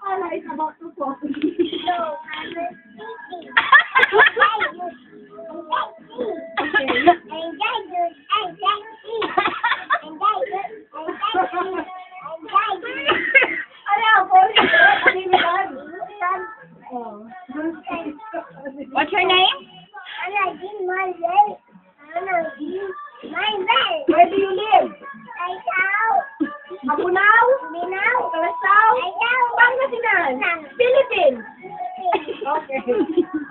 Ana is about to fall. No, I'm What's your name? Where do you live? Mabunaw? Kalasaw? Pangasinan? Philippines? Okay.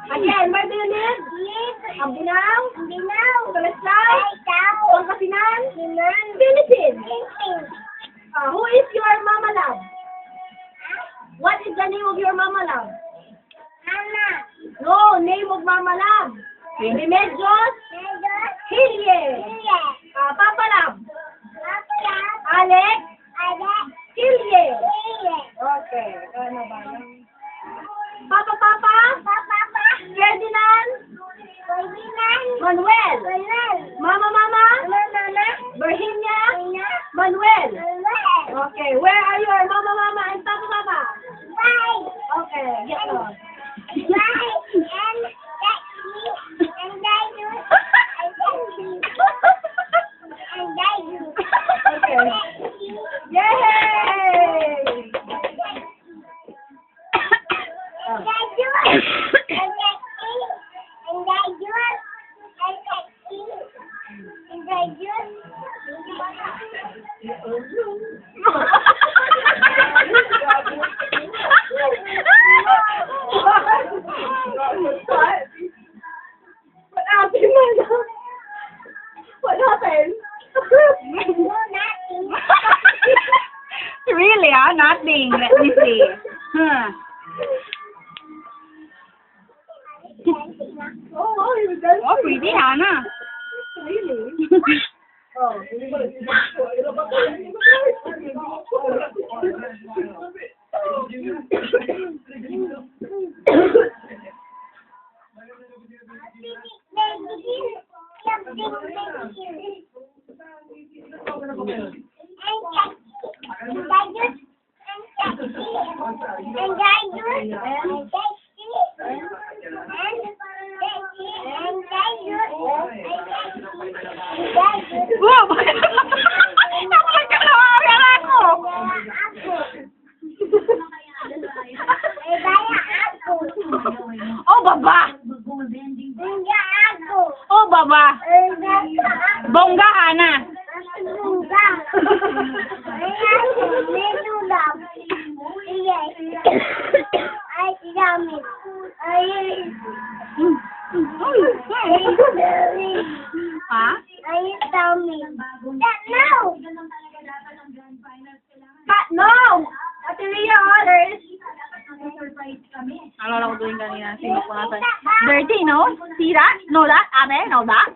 Again, where do you live? Mabunaw? Kalasaw? Pangasinan? Philippines? Who is your mama love? What is the name of your mama love? No, name of mama love. Remedios Hilye. Papa love. Alex Hilye. Okay. Ano ba? Papa. Ferdinand. Manuel. Mama. Virginia. Manuel. Okay. Where are your mama and papa? Okay. Get lost. Yay! What happened? Really, nothing. Let me see. Huh. Oh, he was done. Oh, pretty, Hannah. Really? Oh. Wow! Nakulat ka na ako! Oh, baba! Oh, baba! Bongga, Hana! Ha? No! Ate Rhea orders. Alala ko doon kanina. Sino ko nasa? Bertie, no? See that? Know that? Ate, know that?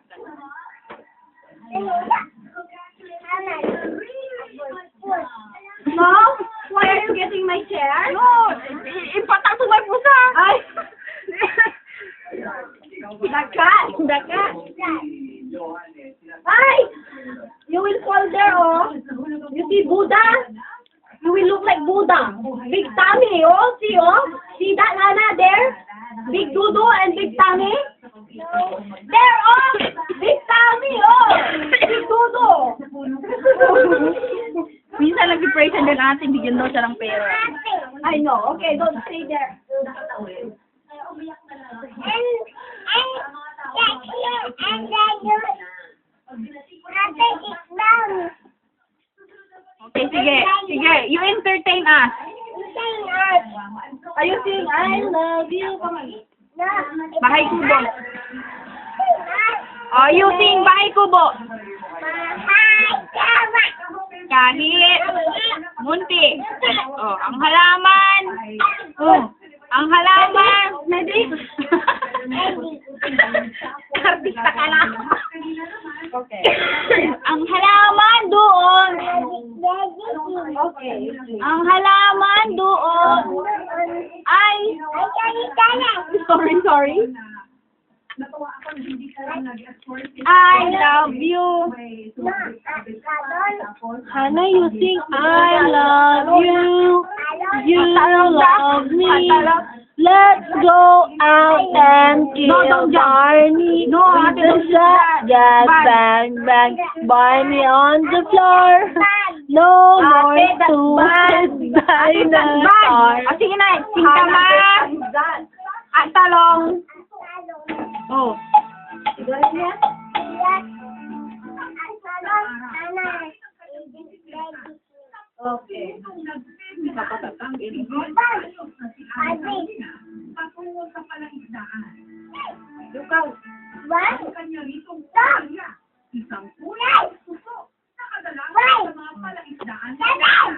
No? Why are you getting my chair? No! Ipatak to my pusa! Ay! The cat. Ay! You will fall there, oh. You see Buddha? You will look like Buddha. Big tummy, oh. See, oh. See that, Nana, there? Big doodoo and big tummy? There, oh. Big tummy, oh. Big doodoo. Minsan nag-pray siya din ating bigyan daw siya ng pera. I know. Okay, don't stay there. Okay, sige. Sige, you entertain us. Are you saying I love you? Bahay kubo. Oh, you sing Bahay Kubo. Kahit munti. Oh, ang halaman. Oh, ang halaman. Medic? Artista ka lang. Okay. Ang halaman doon. Okay. Ang halaman doon. Ay. Sorry. I love you. Hana, you sing I love you. you love me. Let's go out and kill don't jump. Barney. No, with ate, the don't do shot, that. just Bad. bang bang. Barney on the floor. No more Ate, that's bad. stupid Ate, that's bad. dinosaur. O, sige na. Singtama. At talong. Oh. Okay.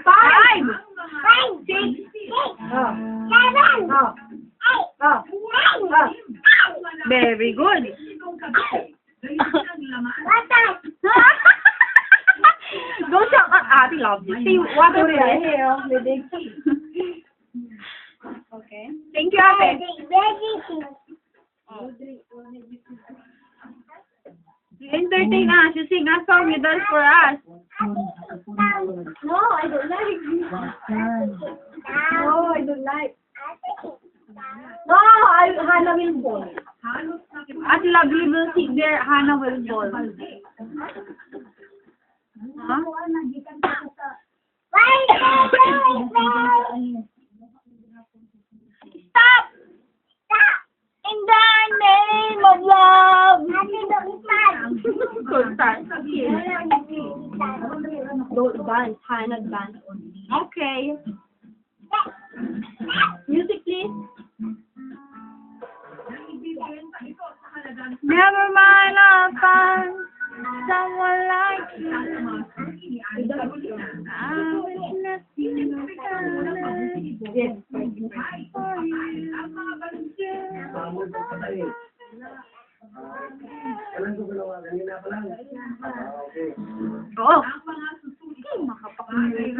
Five. Very good. Don't shout at Ate Love. See, what over there? Okay. Thank you, Ate. You entertain us. You sing a song. You dance for us. No, I don't like. No, I don't like. No, Hannah will fall. At Lovely will sit there. Hannah will fall. Huh? Stop! In the name of love. Good start. Don't dance, Hannah dance. Okay. Music, please. Never mind, I'll find someone like you. I wish nothing but Yes. Oh. Makapakulit.